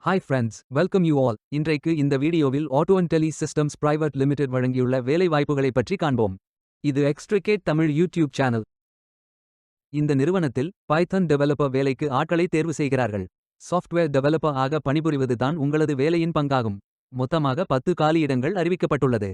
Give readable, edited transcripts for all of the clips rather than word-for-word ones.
Hi friends, welcome you all. இன்றைக்கு இந்த வீடியோவில் auto and tele systems private limited வழங்கியுள்ள வேலை வாய்ப்புகளை பற்றி காண்போம். இது எக்ஸ்ட்ரிகேட் தமிழ் யூடியூப் சேனல். இந்த நிறுவனத்தில் பைத்தன் டெவலப்பர் வேலைக்கு ஆட்களை தேர்வு செய்கிறார்கள். சாஃப்ட்வேர் டெவலப்பர் ஆக பணிபுரிவது தான் உங்களது வேலையின் பங்காகும். மொத்தமாக 10 காலியிடங்கள் அறிவிக்கப்பட்டுள்ளது.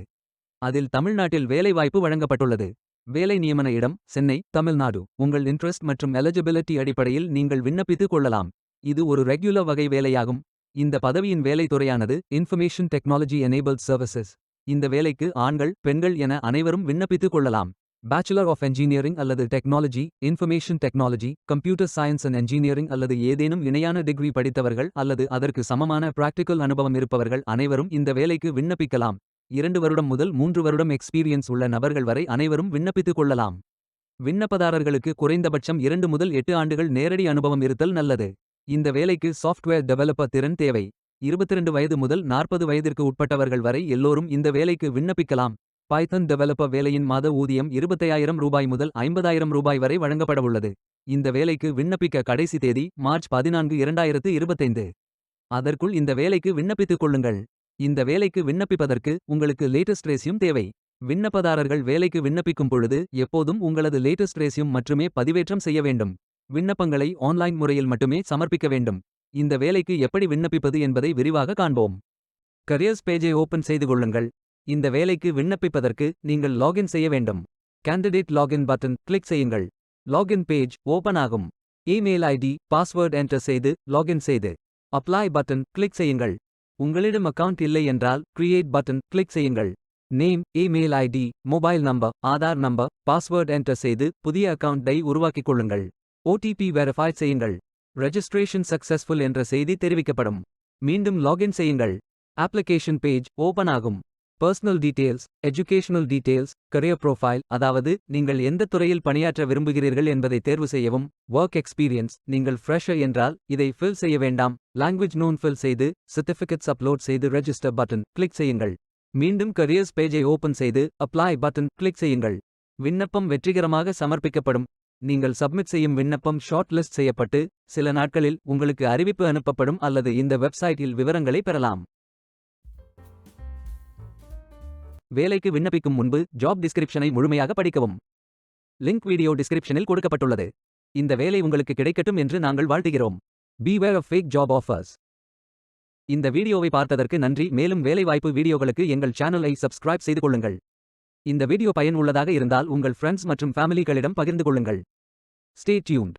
அதில் தமிழ்நாட்டில் வேலை வாய்ப்பு வழங்கப்பட்டுள்ளது. வேலை நியமன இடம் சென்னை, தமிழ்நாடு. உங்கள் இன்ட்ரெஸ்ட் மற்றும் எலிஜிபிலிட்டி அடிப்படையில் நீங்கள் விண்ணப்பித்துக் கொள்ளலாம். இது ஒரு ரெகுலர் வகை வேலையாகும். இந்த பதவியின் வேலை துறையானது இன்ஃபர்மேஷன் டெக்னாலஜி எனேபிள்ட் சர்வீசஸ். இந்த வேலைக்கு ஆண்கள், பெண்கள் என அனைவரும் விண்ணப்பித்துக் கொள்ளலாம். பேச்சுலர் ஆஃப் என்ஜினியரிங் அல்லது technology, information technology, computer science and engineering அல்லது ஏதேனும் இணையான டிகிரி படித்தவர்கள் அல்லது அதற்கு சமமான பிராக்டிகல் அனுபவம் இருப்பவர்கள் அனைவரும் இந்த வேலைக்கு விண்ணப்பிக்கலாம். 2 வருடம் முதல் 3 வருடம் எக்ஸ்பீரியன்ஸ் உள்ள நபர்கள் வரை அனைவரும் விண்ணப்பித்துக் கொள்ளலாம். விண்ணப்பதாரர்களுக்கு குறைந்தபட்சம் 2 முதல் 8 ஆண்டுகள் நேரடி அனுபவம் இருத்தல் நல்லது. இந்த வேலைக்கு சாஃப்ட்வேர் டெவலப்பர் திறன் தேவை. 22 வயது முதல் 40 வயதிற்கு உட்பட்டவர்கள் வரை எல்லோரும் இந்த வேலைக்கு விண்ணப்பிக்கலாம். பைத்தன் டெவலப்பர் வேலையின் மாத ஊதியம் ரூ. 25,000 முதல் ரூ. 50,000 வரை வழங்கப்படவுள்ளது. இந்த வேலைக்கு விண்ணப்பிக்க கடைசி தேதி மார்ச் 14, 2025. அதற்குள் இந்த வேலைக்கு விண்ணப்பித்துக் கொள்ளுங்கள். இந்த வேலைக்கு விண்ணப்பிப்பதற்கு உங்களுக்கு லேட்டஸ்ட் ரெஸ்யூம் தேவை. விண்ணப்பதாரர்கள் வேலைக்கு விண்ணப்பிக்கும் பொழுது எப்போதும் உங்களது லேட்டஸ்ட் ரெஸ்யூம் மட்டுமே பதிவேற்றம் செய்ய வேண்டும். விண்ணப்பங்களை ஆன்லைன் முறையில் மட்டுமே சமர்ப்பிக்க வேண்டும். இந்த வேலைக்கு எப்படி விண்ணப்பிப்பது என்பதை விரிவாக காண்போம். கரியர்ஸ் பேஜை ஓபன் செய்து கொள்ளுங்கள். இந்த வேலைக்கு விண்ணப்பிப்பதற்கு நீங்கள் லாகின் செய்ய வேண்டும். கேண்டிடேட் லாகின் பட்டன் கிளிக் செய்யுங்கள். லாகின் பேஜ் ஓபன் ஆகும். இமெயில் ஐடி, பாஸ்வேர்ட் என்டர் செய்து லாகின் செய்து அப்ளை பட்டன் கிளிக் செய்யுங்கள். உங்களிடம் அக்கவுண்ட் இல்லை என்றால் கிரியேட் பட்டன் கிளிக் செய்யுங்கள். Name, email ID, mobile number, Aadhaar number, password enter செய்து புதிய அக்கவுண்டை உருவாக்கிக் கொள்ளுங்கள். ஓடிபி வெரிஃபை செய்யுங்கள். ரெஜிஸ்ட்ரேஷன் சக்சஸ்ஃபுல் என்ற செய்தி தெரிவிக்கப்படும். மீண்டும் லாகின் செய்யுங்கள். அப்ளிகேஷன் பேஜ் ஓபன் ஆகும். Personal details, educational details, career profile, அதாவது நீங்கள் எந்த துறையில் பணியாற்ற விரும்புகிறீர்கள் என்பதை தேர்வு செய்யவும். ஒர்க் எக்ஸ்பீரியன்ஸ், நீங்கள் ஃப்ரெஷர் என்றால் இதை ஃபில் செய்ய வேண்டாம். லாங்குவேஜ் நோன் ஃபில் செய்து சர்டிஃபிகேட்ஸ் அப்லோட் செய்து ரெஜிஸ்டர் பட்டன் கிளிக் செய்யுங்கள். மீண்டும் கரியர்ஸ் பேஜை ஓபன் செய்து அப்ளை பட்டன் கிளிக் செய்யுங்கள். விண்ணப்பம் வெற்றிகரமாக சமர்ப்பிக்கப்படும். நீங்கள் சப்மிட் செய்யும் விண்ணப்பம் ஷார்ட் லிஸ்ட் செய்யப்பட்டு சில நாட்களில் உங்களுக்கு அறிவிப்பு அனுப்பப்படும் அல்லது இந்த வெப்சைட்டில் விவரங்களை பெறலாம். வேலைக்கு விண்ணப்பிக்கும் முன்பு ஜாப் டிஸ்கிரிப்ஷனை முழுமையாக படிக்கவும். லிங்க் வீடியோ டிஸ்கிரிப்ஷனில் கொடுக்கப்பட்டுள்ளது. இந்த வேலை உங்களுக்கு கிடைக்கட்டும் என்று நாங்கள் வாழ்த்துகிறோம். Beware of fake job offers. இந்த வீடியோவை பார்த்ததற்கு நன்றி. மேலும் வேலைவாய்ப்பு வீடியோகளுக்கு எங்கள் சேனலை சப்ஸ்கிரைப் செய்து கொள்ளுங்கள். இந்த வீடியோ பயன் உள்ளதாக இருந்தால் உங்கள் ஃப்ரெண்ட்ஸ் மற்றும் ஃபேமிலிகளிடம் பகிர்ந்து கொள்ளுங்கள். Stay tuned.